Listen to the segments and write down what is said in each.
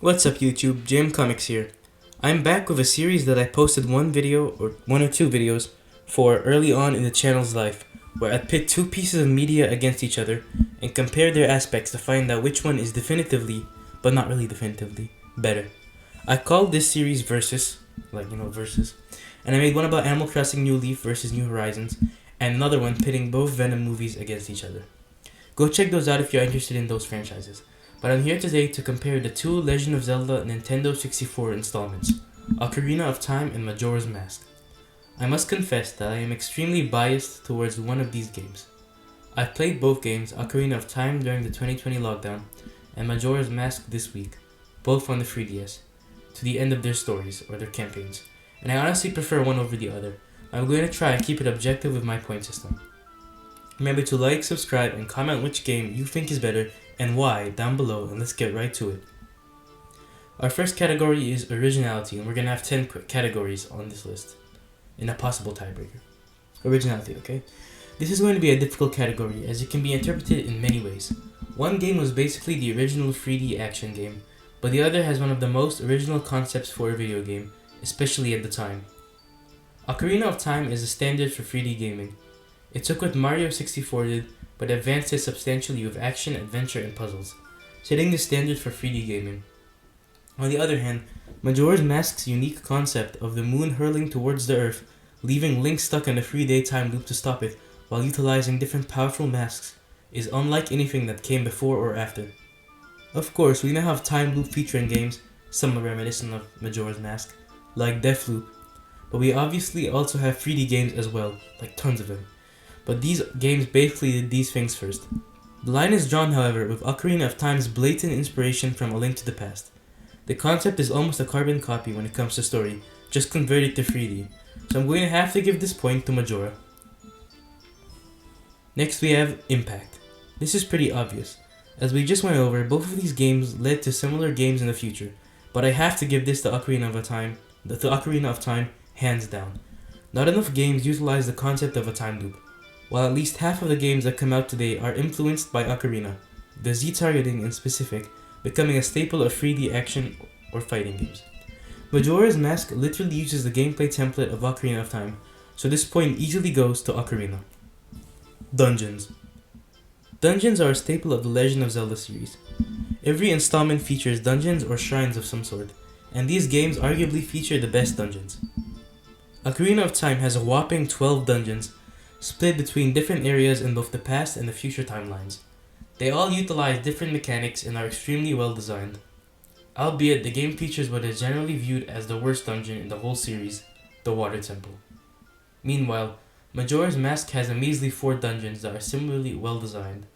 What's up YouTube, JM Comics here. I'm back with a series that I posted one or two videos for early on in the channel's life, where I pit two pieces of media against each other and compare their aspects to find out which one is definitively, but not really definitively, better. I called this series Versus, Versus, and I made one about Animal Crossing New Leaf versus New Horizons, and another one pitting both Venom movies against each other. Go check those out if you're interested in those franchises. But I'm here today to compare the two Legend of Zelda Nintendo 64 installments, Ocarina of Time and Majora's Mask. I must confess that I am extremely biased towards one of these games. I've played both games, Ocarina of Time during the 2020 lockdown, and Majora's Mask this week, both on the 3DS, to the end of their stories, or their campaigns, and I honestly prefer one over the other. I'm going to try and keep it objective with my point system. Remember to like, subscribe, and comment which game you think is better and why down below, and let's get right to it. Our first category is originality, and we're going to have 10 categories on this list in a possible tiebreaker. Originality, okay? This is going to be a difficult category as it can be interpreted in many ways. One game was basically the original 3D action game, but the other has one of the most original concepts for a video game, especially at the time. Ocarina of Time is a standard for 3D gaming. It took what Mario 64 did, but advanced it substantially with action, adventure, and puzzles, setting the standard for 3D gaming. On the other hand, Majora's Mask's unique concept of the moon hurling towards the earth, leaving Link stuck in a 3-day time loop to stop it, while utilizing different powerful masks, is unlike anything that came before or after. Of course, we now have time loop featuring games, somewhat reminiscent of Majora's Mask, like Deathloop, but we obviously also have 3D games as well, like tons of them. But these games basically did these things first. The line is drawn, however, with Ocarina of Time's blatant inspiration from A Link to the Past. The concept is almost a carbon copy when it comes to story, just converted to 3D, so I'm going to have to give this point to Majora. Next we have Impact. This is pretty obvious. As we just went over, both of these games led to similar games in the future, but I have to give this to Ocarina of Time, hands down. Not enough games utilize the concept of a time loop, while at least half of the games that come out today are influenced by Ocarina, the Z-targeting in specific becoming a staple of 3D action or fighting games. Majora's Mask literally uses the gameplay template of Ocarina of Time, so this point easily goes to Ocarina. Dungeons. Dungeons are a staple of the Legend of Zelda series. Every installment features dungeons or shrines of some sort, and these games arguably feature the best dungeons. Ocarina of Time has a whopping 12 dungeons, split between different areas in both the past and the future timelines. They all utilize different mechanics and are extremely well designed. Albeit, the game features what is generally viewed as the worst dungeon in the whole series, the Water Temple. Meanwhile, Majora's Mask has a measly 4 dungeons that are similarly well designed,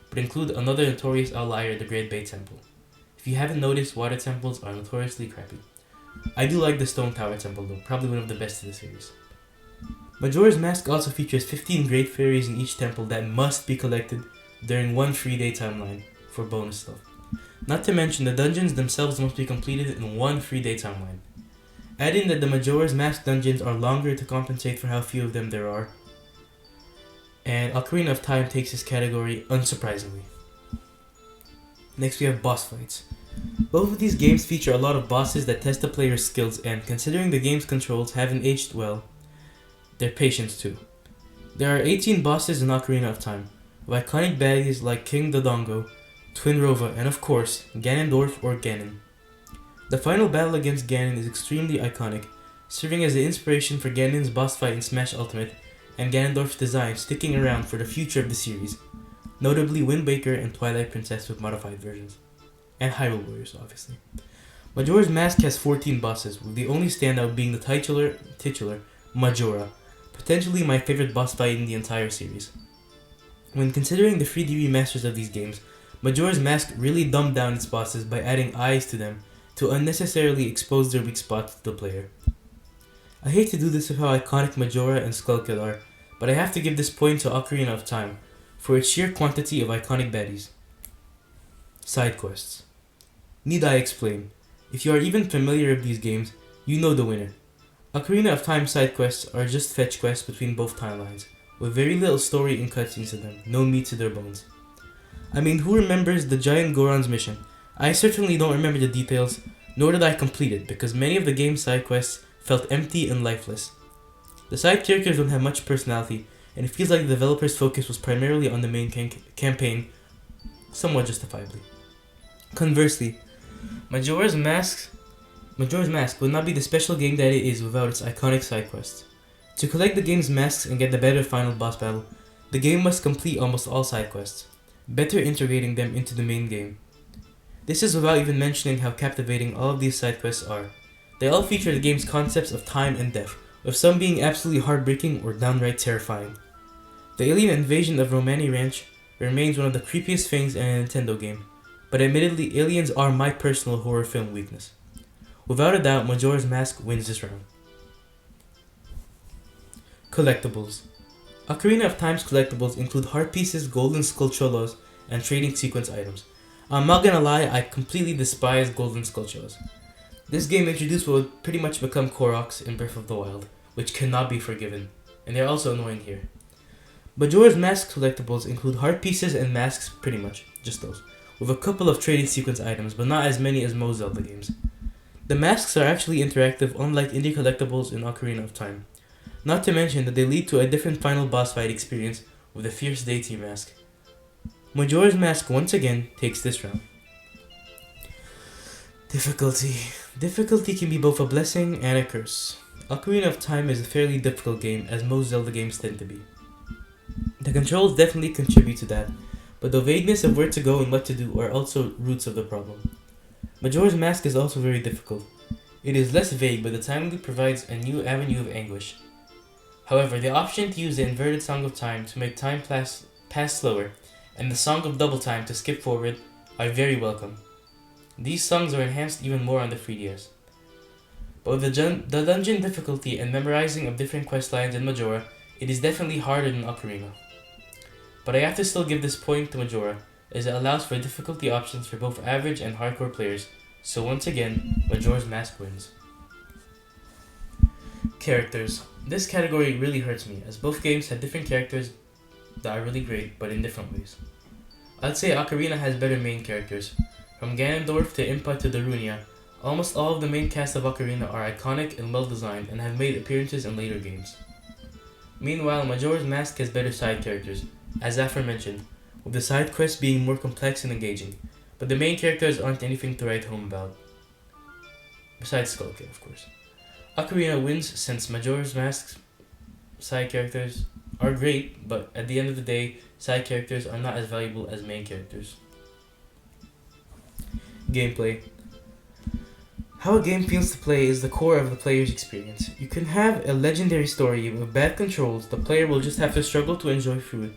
but include another notorious outlier, the Great Bay Temple. If you haven't noticed, water temples are notoriously crappy. I do like the Stone Tower Temple though, probably one of the best in the series. Majora's Mask also features 15 great fairies in each temple that must be collected during one 3-day timeline for bonus stuff. Not to mention the dungeons themselves must be completed in one 3-day timeline. Add in that the Majora's Mask dungeons are longer to compensate for how few of them there are, and Ocarina of Time takes this category unsurprisingly. Next we have boss fights. Both of these games feature a lot of bosses that test the player's skills, and considering the game's controls haven't aged well, their patience too. There are 18 bosses in Ocarina of Time, with iconic baddies like King Dodongo, Twin Rova, and of course, Ganondorf or Ganon. The final battle against Ganon is extremely iconic, serving as the inspiration for Ganon's boss fight in Smash Ultimate, and Ganondorf's design sticking around for the future of the series, notably Wind Waker and Twilight Princess with modified versions, and Hyrule Warriors obviously. Majora's Mask has 14 bosses, with the only standout being the titular Majora, potentially my favorite boss fight in the entire series. When considering the 3D remasters of these games, Majora's Mask really dumbed down its bosses by adding eyes to them to unnecessarily expose their weak spots to the player. I hate to do this with how iconic Majora and Skullkid are, but I have to give this point to Ocarina of Time for its sheer quantity of iconic baddies. Side quests. Need I explain? If you are even familiar with these games, you know the winner. Ocarina of Time side quests are just fetch quests between both timelines, with very little story and cutscenes to them, no meat to their bones. I mean, who remembers the giant Goron's mission? I certainly don't remember the details, nor did I complete it, because many of the game's side quests felt empty and lifeless. The side characters don't have much personality, and it feels like the developer's focus was primarily on the main campaign, somewhat justifiably. Conversely, Majora's Mask would not be the special game that it is without its iconic side quests. To collect the game's masks and get the better final boss battle, the game must complete almost all side quests, better integrating them into the main game. This is without even mentioning how captivating all of these side quests are. They all feature the game's concepts of time and death, with some being absolutely heartbreaking or downright terrifying. The alien invasion of Romani Ranch remains one of the creepiest things in a Nintendo game, but admittedly aliens are my personal horror film weakness. Without a doubt, Majora's Mask wins this round. Collectibles. Ocarina of Time's collectibles include heart pieces, golden skull cholos, and trading sequence items. I'm not gonna lie, I completely despise golden skull cholos. This game introduced what would pretty much become Koroks in Breath of the Wild, which cannot be forgiven, and they're also annoying here. Majora's Mask collectibles include heart pieces and masks, pretty much, just those, with a couple of trading sequence items, but not as many as most Zelda games. The masks are actually interactive, unlike indie collectibles in Ocarina of Time. Not to mention that they lead to a different final boss fight experience with the Fierce Deity mask. Majora's Mask once again takes this round. Difficulty. Difficulty can be both a blessing and a curse. Ocarina of Time is a fairly difficult game, as most Zelda games tend to be. The controls definitely contribute to that, but the vagueness of where to go and what to do are also roots of the problem. Majora's Mask is also very difficult. It is less vague, but the time loop provides a new avenue of anguish. However, the option to use the inverted Song of Time to make time pass slower, and the Song of Double Time to skip forward, are very welcome. These songs are enhanced even more on the 3DS. But with the dungeon difficulty and memorizing of different quest lines in Majora, it is definitely harder than Ocarina. But I have to still give this point to Majora, as it allows for difficulty options for both average and hardcore players, so once again, Majora's Mask wins. Characters. This category really hurts me, as both games have different characters that are really great, but in different ways. I'd say Ocarina has better main characters. From Ganondorf to Impa to Darunia, almost all of the main cast of Ocarina are iconic and well designed and have made appearances in later games. Meanwhile, Majora's Mask has better side characters, as aforementioned, with the side quests being more complex and engaging, but the main characters aren't anything to write home about. Besides Skull Kid, of course. Ocarina wins since Majora's Mask's side characters are great, but at the end of the day, side characters are not as valuable as main characters. Gameplay. How a game feels to play is the core of the player's experience. You can have a legendary story with bad controls, the player will just have to struggle to enjoy through it,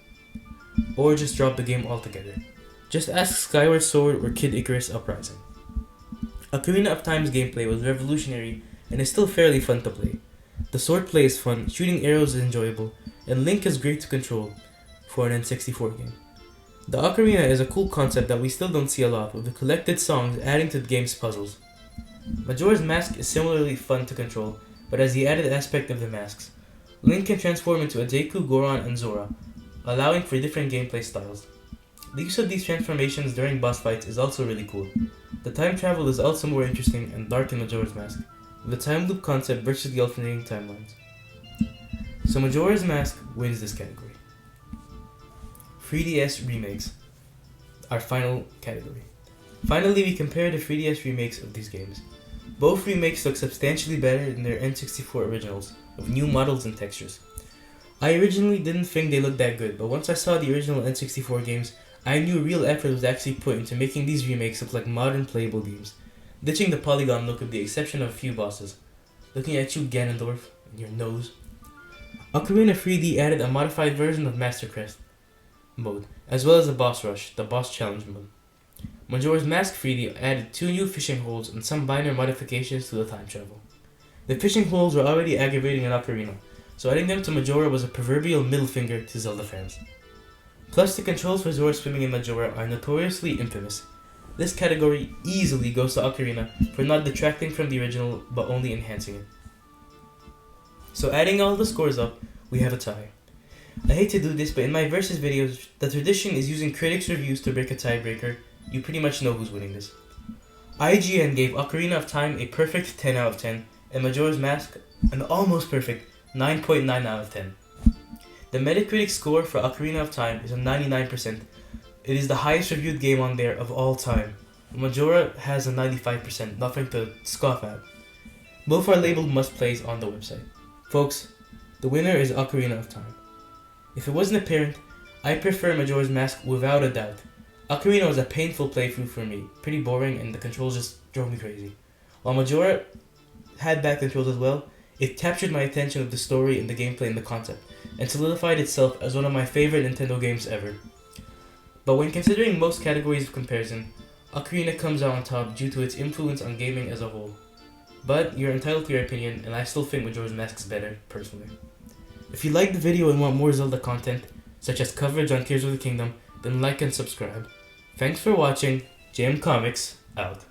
or just drop the game altogether. Just ask Skyward Sword or Kid Icarus Uprising. Ocarina of Time's gameplay was revolutionary and is still fairly fun to play. The sword play is fun, shooting arrows is enjoyable, and Link is great to control for an N64 game. The Ocarina is a cool concept that we still don't see a lot, with the collected songs adding to the game's puzzles. Majora's Mask is similarly fun to control, but has the added aspect of the masks. Link can transform into a Deku, Goron, and Zora, allowing for different gameplay styles. The use of these transformations during boss fights is also really cool. The time travel is also more interesting and dark in Majora's Mask, with the time loop concept versus the alternating timelines. So Majora's Mask wins this category. 3DS remakes, our final category. Finally, we compare the 3DS remakes of these games. Both remakes look substantially better than their N64 originals, with new models and textures. I originally didn't think they looked that good, but once I saw the original N64 games, I knew real effort was actually put into making these remakes look like modern playable games, ditching the polygon look with the exception of a few bosses. Looking at you, Ganondorf, and your nose. Ocarina 3D added a modified version of Master Quest mode, as well as a boss rush, the boss challenge mode. Majora's Mask 3D added 2 new fishing holes and some minor modifications to the time travel. The fishing holes were already aggravating in Ocarina, so adding them to Majora was a proverbial middle finger to Zelda fans. Plus, the controls for Zora swimming in Majora are notoriously infamous. This category easily goes to Ocarina for not detracting from the original, but only enhancing it. So adding all the scores up, we have a tie. I hate to do this, but in my versus videos, the tradition is using critics' reviews to break a tiebreaker. You pretty much know who's winning this. IGN gave Ocarina of Time a perfect 10 out of 10, and Majora's Mask an almost perfect 9.9 out of 10. The Metacritic score for Ocarina of Time is a 99%. It is the highest reviewed game on there of all time. Majora has a 95%, nothing to scoff at. Both are labeled must-plays on the website. Folks, the winner is Ocarina of Time. If it wasn't apparent, I prefer Majora's Mask without a doubt. Ocarina was a painful playthrough for me, pretty boring, and the controls just drove me crazy. While Majora had back controls as well, it captured my attention with the story and the gameplay and the concept, and solidified itself as one of my favorite Nintendo games ever. But when considering most categories of comparison, Ocarina comes out on top due to its influence on gaming as a whole. But you're entitled to your opinion, and I still think Majora's Mask is better, personally. If you liked the video and want more Zelda content, such as coverage on Tears of the Kingdom, then like and subscribe. Thanks for watching. JM Comics, out.